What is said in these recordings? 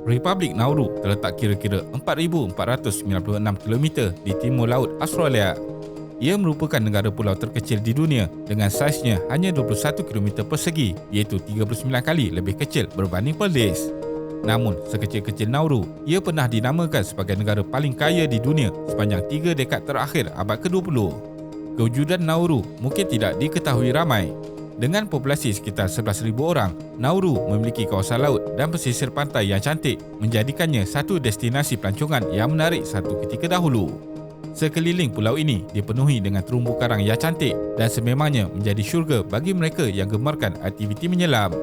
Republik Nauru terletak kira-kira 4,496 km di timur laut Australia. Ia merupakan negara pulau terkecil di dunia dengan saiznya hanya 21 km persegi, iaitu 39 kali lebih kecil berbanding Perlis. Namun, sekecil-kecil Nauru, ia pernah dinamakan sebagai negara paling kaya di dunia sepanjang 3 dekad terakhir abad ke-20. Kewujudan Nauru mungkin tidak diketahui ramai. Dengan populasi sekitar 11,000 orang, Nauru memiliki kawasan laut dan pesisir pantai yang cantik, menjadikannya satu destinasi pelancongan yang menarik satu ketika dahulu. Sekeliling pulau ini dipenuhi dengan terumbu karang yang cantik dan sememangnya menjadi syurga bagi mereka yang gemarkan aktiviti menyelam.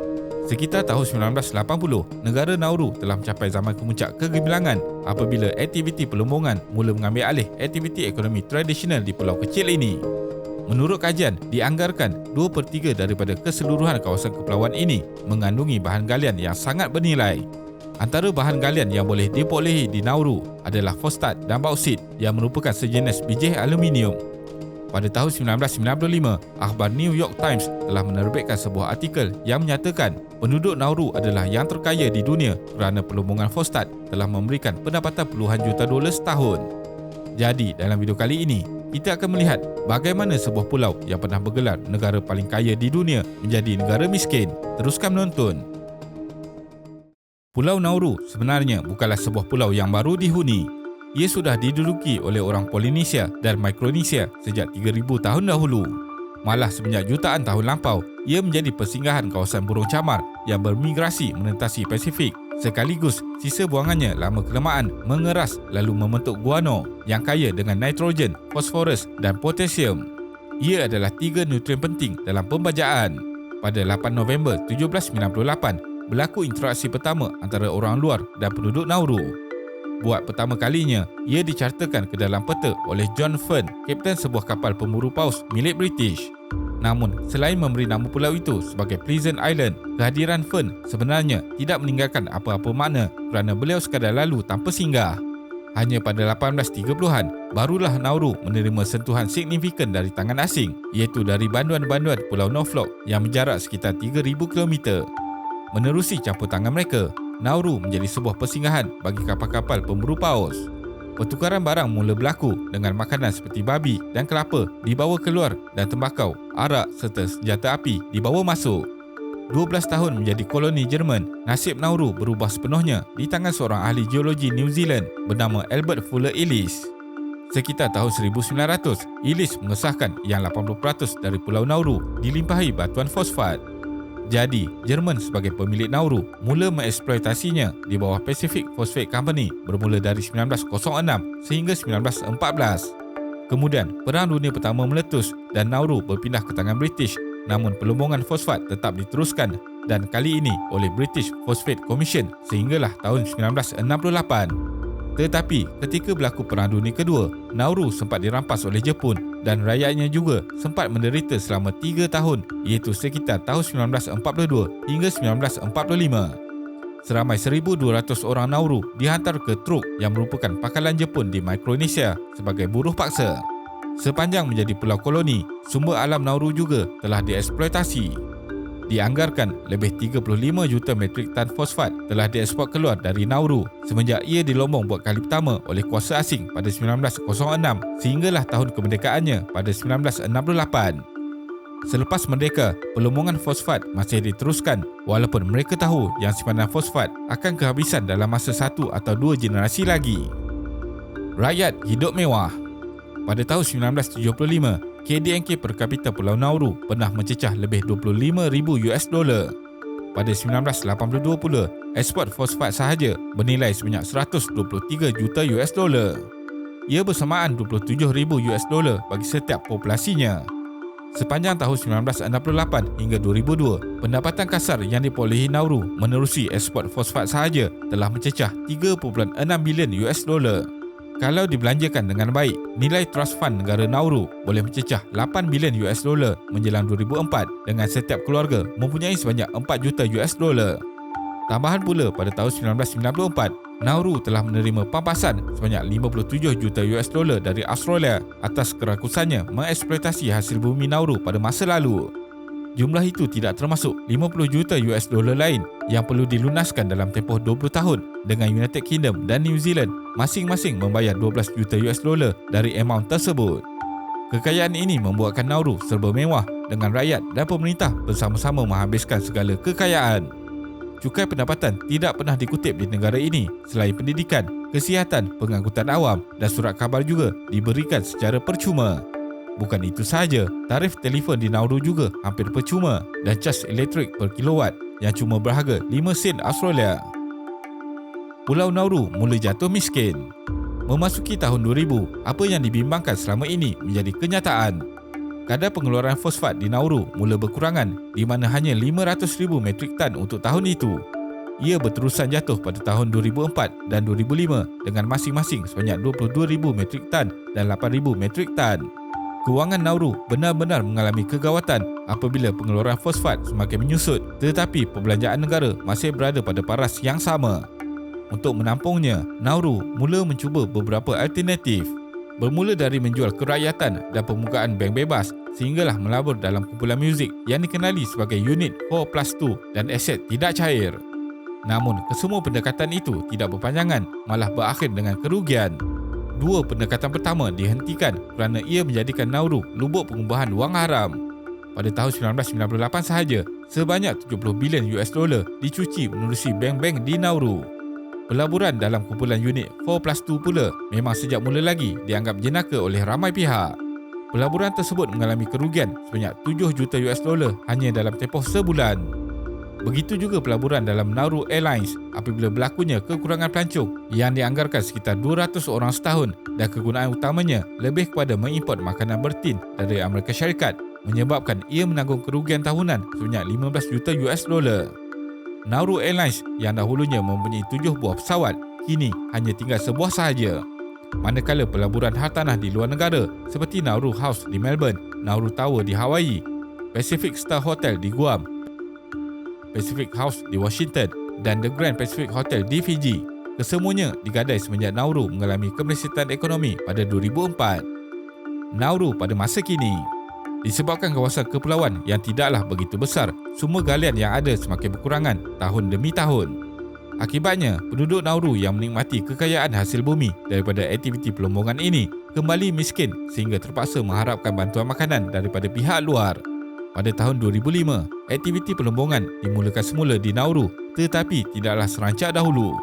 Sekitar tahun 1980, negara Nauru telah mencapai zaman kemuncak kegemilangan apabila aktiviti pelombongan mula mengambil alih aktiviti ekonomi tradisional di pulau kecil ini. Menurut kajian, dianggarkan 2/3 daripada keseluruhan kawasan kepulauan ini mengandungi bahan galian yang sangat bernilai. Antara bahan galian yang boleh diperolehi di Nauru adalah fosfat dan bauksit yang merupakan sejenis biji aluminium. Pada tahun 1995, akhbar New York Times telah menerbitkan sebuah artikel yang menyatakan penduduk Nauru adalah yang terkaya di dunia kerana pelombongan fosfat telah memberikan pendapatan puluhan juta dolar setahun. Jadi, dalam video kali ini, kita akan melihat bagaimana sebuah pulau yang pernah bergelar negara paling kaya di dunia menjadi negara miskin. Teruskan menonton. Pulau Nauru sebenarnya bukanlah sebuah pulau yang baru dihuni. Ia sudah diduduki oleh orang Polinesia dan Micronesia sejak 3,000 tahun dahulu. Malah semenjak jutaan tahun lampau, ia menjadi persinggahan kawasan burung camar yang bermigrasi menentasi Pasifik. Sekaligus, sisa buangannya lama-kelamaan mengeras lalu membentuk guano yang kaya dengan nitrogen, fosforus dan potasium. Ia adalah 3 nutrien penting dalam pembajaan. Pada 8 November 1798, berlaku interaksi pertama antara orang luar dan penduduk Nauru. Buat pertama kalinya, ia dicartakan ke dalam peta oleh John Fern, kapten sebuah kapal pemburu paus milik British. Namun, selain memberi nama pulau itu sebagai Pleasant Island, kehadiran Fern sebenarnya tidak meninggalkan apa-apa makna kerana beliau sekadar lalu tanpa singgah. Hanya pada 1830-an, barulah Nauru menerima sentuhan signifikan dari tangan asing, iaitu dari banduan-banduan Pulau Norfolk yang berjarak sekitar 3,000 km. Menerusi campur tangan mereka, Nauru menjadi sebuah persinggahan bagi kapal-kapal pemburu paus. Pertukaran barang mula berlaku dengan makanan seperti babi dan kelapa dibawa keluar dan tembakau, arak serta senjata api dibawa masuk. 12 tahun menjadi koloni Jerman, nasib Nauru berubah sepenuhnya di tangan seorang ahli geologi New Zealand bernama Albert Fuller Ellis. Sekitar tahun 1900, Ellis mengesahkan yang 80% dari Pulau Nauru dilimpahi batuan fosfat. Jadi, Jerman sebagai pemilik Nauru mula mengeksploitasinya di bawah Pacific Phosphate Company bermula dari 1906 sehingga 1914. Kemudian, Perang Dunia Pertama meletus dan Nauru berpindah ke tangan British, namun pelombongan fosfat tetap diteruskan dan kali ini oleh British Phosphate Commission sehinggalah tahun 1968. Tetapi ketika berlaku Perang Dunia Kedua, Nauru sempat dirampas oleh Jepun dan rakyatnya juga sempat menderita selama 3 tahun, iaitu sekitar tahun 1942 hingga 1945. Seramai 1,200 orang Nauru dihantar ke Truk yang merupakan pangkalan Jepun di Micronesia sebagai buruh paksa. Sepanjang menjadi pulau koloni, sumber alam Nauru juga telah dieksploitasi. Dianggarkan lebih 35 juta metrik tan fosfat telah diekspor keluar dari Nauru semenjak ia dilombong buat kali pertama oleh kuasa asing pada 1906 sehinggalah tahun kemerdekaannya pada 1968. Selepas merdeka, pelombongan fosfat masih diteruskan walaupun mereka tahu yang simpanan fosfat akan kehabisan dalam masa 1 atau 2 generasi lagi. Rakyat hidup mewah. Pada tahun 1975, KDNK per kapita Pulau Nauru pernah mencecah lebih $25,000. Pada 1982 pula, ekspor fosfat sahaja bernilai sebanyak $123 juta. Ia bersamaan $27,000 bagi setiap populasinya. Sepanjang tahun 1968 hingga 2002, pendapatan kasar yang diperolehi Nauru menerusi ekspor fosfat sahaja telah mencecah $3.6 bilion. Kalau dibelanjakan dengan baik, nilai trust fund negara Nauru boleh mencecah $8 bilion menjelang 2004 dengan setiap keluarga mempunyai sebanyak $4 juta. Tambahan pula pada tahun 1994, Nauru telah menerima pampasan sebanyak $57 juta dari Australia atas kerakusannya mengeksploitasi hasil bumi Nauru pada masa lalu. Jumlah itu tidak termasuk 50 juta US dollar lain yang perlu dilunaskan dalam tempoh 20 tahun dengan United Kingdom dan New Zealand masing-masing membayar 12 juta US dollar dari amount tersebut. Kekayaan ini membuatkan Nauru serba mewah dengan rakyat dan pemerintah bersama-sama menghabiskan segala kekayaan. Cukai pendapatan tidak pernah dikutip di negara ini selain pendidikan, kesihatan, pengangkutan awam dan surat khabar juga diberikan secara percuma. Bukan itu sahaja, tarif telefon di Nauru juga hampir percuma dan caj elektrik per kilowatt yang cuma berharga 5 sen Australia. Pulau Nauru mula jatuh miskin. Memasuki tahun 2000, apa yang dibimbangkan selama ini menjadi kenyataan. Kadar pengeluaran fosfat di Nauru mula berkurangan di mana hanya 500,000 metrik tan untuk tahun itu. Ia berterusan jatuh pada tahun 2004 dan 2005 dengan masing-masing sebanyak 22,000 metrik tan dan 8,000 metrik tan. Kewangan Nauru benar-benar mengalami kegawatan apabila pengeluaran fosfat semakin menyusut, tetapi perbelanjaan negara masih berada pada paras yang sama. Untuk menampungnya, Nauru mula mencuba beberapa alternatif. Bermula dari menjual kerakyatan dan pembukaan bank bebas sehinggalah melabur dalam kumpulan muzik yang dikenali sebagai unit 4+2 dan aset tidak cair. Namun, kesemua pendekatan itu tidak berpanjangan, malah berakhir dengan kerugian. Dua pendekatan pertama dihentikan kerana ia menjadikan Nauru lubuk pengubahan wang haram. Pada tahun 1998 sahaja, sebanyak 70 bilion US dollar dicuci menerusi bank-bank di Nauru. Pelaburan dalam kumpulan unit 4+2 pula memang sejak mula lagi dianggap jenaka oleh ramai pihak. Pelaburan tersebut mengalami kerugian sebanyak 7 juta US dollar hanya dalam tempoh sebulan. Begitu juga pelaburan dalam Nauru Airlines apabila berlakunya kekurangan pelancong yang dianggarkan sekitar 200 orang setahun dan kegunaan utamanya lebih kepada mengimport makanan bertin dari Amerika Syarikat menyebabkan ia menanggung kerugian tahunan sebanyak 15 juta US dollar. Nauru Airlines yang dahulunya mempunyai 7 buah pesawat kini hanya tinggal sebuah sahaja. Manakala pelaburan hartanah di luar negara seperti Nauru House di Melbourne, Nauru Tower di Hawaii, Pacific Star Hotel di Guam, Pacific House di Washington dan The Grand Pacific Hotel di Fiji, kesemuanya digadai semenjak Nauru mengalami kemelesetan ekonomi pada 2004. Nauru pada masa kini, disebabkan kawasan kepulauan yang tidaklah begitu besar, sumber galian yang ada semakin berkurangan tahun demi tahun. Akibatnya, penduduk Nauru yang menikmati kekayaan hasil bumi daripada aktiviti pelombongan ini kembali miskin sehingga terpaksa mengharapkan bantuan makanan daripada pihak luar. Pada tahun 2005, aktiviti pelombongan dimulakan semula di Nauru tetapi tidaklah serancak dahulu.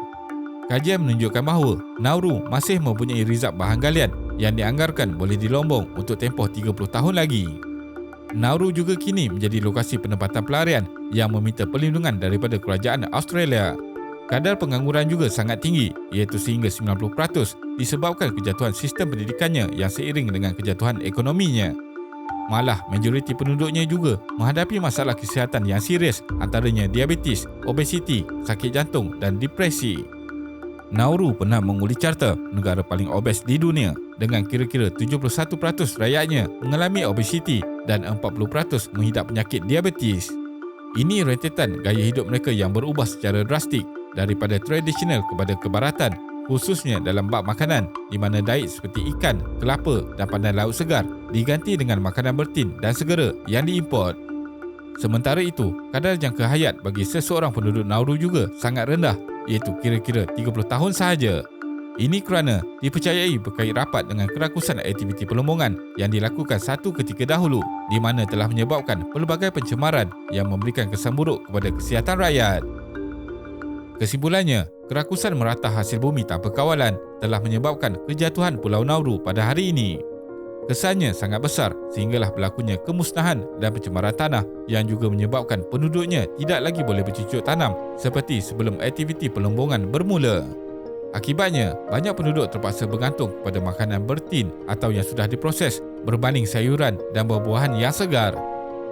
Kajian menunjukkan bahawa Nauru masih mempunyai rizab bahan galian yang dianggarkan boleh dilombong untuk tempoh 30 tahun lagi. Nauru juga kini menjadi lokasi penempatan pelarian yang meminta perlindungan daripada kerajaan Australia. Kadar pengangguran juga sangat tinggi iaitu sehingga 90% disebabkan kejatuhan sistem pendidikannya yang seiring dengan kejatuhan ekonominya. Malah, majoriti penduduknya juga menghadapi masalah kesihatan yang serius antaranya diabetes, obesiti, sakit jantung dan depresi. Nauru pernah mengundi carta negara paling obes di dunia dengan kira-kira 71% rakyatnya mengalami obesiti dan 40% mengidap penyakit diabetes. Ini rentetan gaya hidup mereka yang berubah secara drastik daripada tradisional kepada kebaratan, khususnya dalam bab makanan di mana diet seperti ikan, kelapa dan pandan laut segar diganti dengan makanan bertin dan segera yang diimport. Sementara itu, kadar jangka hayat bagi seseorang penduduk Nauru juga sangat rendah iaitu kira-kira 30 tahun sahaja. Ini kerana dipercayai berkait rapat dengan kerakusan aktiviti pelombongan yang dilakukan satu ketika dahulu di mana telah menyebabkan pelbagai pencemaran yang memberikan kesan buruk kepada kesihatan rakyat. Kesimpulannya, kerakusan meratah hasil bumi tanpa kawalan telah menyebabkan kejatuhan Pulau Nauru pada hari ini. Kesannya sangat besar sehinggalah berlakunya kemusnahan dan pencemaran tanah yang juga menyebabkan penduduknya tidak lagi boleh bercucuk tanam seperti sebelum aktiviti pelombongan bermula. Akibatnya, banyak penduduk terpaksa bergantung kepada makanan bertin atau yang sudah diproses berbanding sayuran dan buah-buahan yang segar.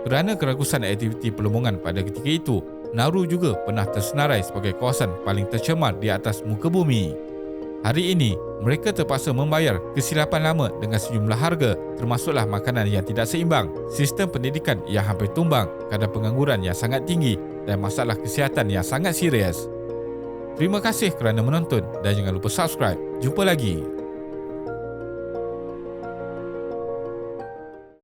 Kerana kerakusan aktiviti pelombongan pada ketika itu, Nauru juga pernah tersenarai sebagai kawasan paling tercemar di atas muka bumi. Hari ini, mereka terpaksa membayar kesilapan lama dengan sejumlah harga, termasuklah makanan yang tidak seimbang, sistem pendidikan yang hampir tumbang, kadar pengangguran yang sangat tinggi dan masalah kesihatan yang sangat serius. Terima kasih kerana menonton dan jangan lupa subscribe. Jumpa lagi.